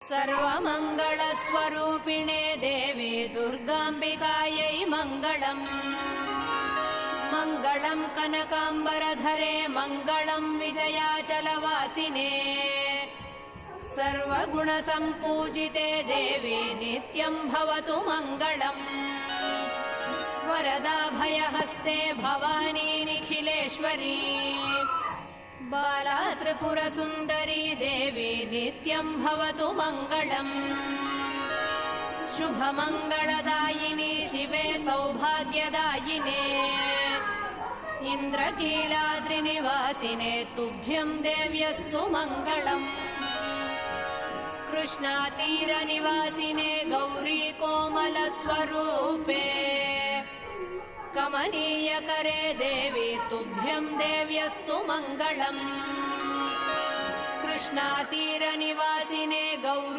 सर्वमङ्गलस्वरूपिणे देवी दुर्गाम्बिकायै मङ्गलम्। मङ्गलम् कनकाम्बरधरे मङ्गलम् विजयाचलवासिने। सर्वगुणसम्पूजिते देवी नित्यम् भवतु मङ्गलम्। वरदाभयहस्ते भवानी निखिलेश्वरी। बाला त्रिपुरसुन्दरी देवी नित्यम् भवतु मङ्गलम्। शुभमङ्गलदायिनी शिवे सौभाग्यदायिने। इन्द्रकीलाद्रिनिवासिने तुभ्यम् देव्यस्तु मङ्गलम्। कृष्णातीरनिवासिने गौरी कोमलस्वरूपे। कमनीयकरे देवी तुभ्यम् देव्यस्तु मङ्गलम्। कृष्णातीरनिवासिने गौरी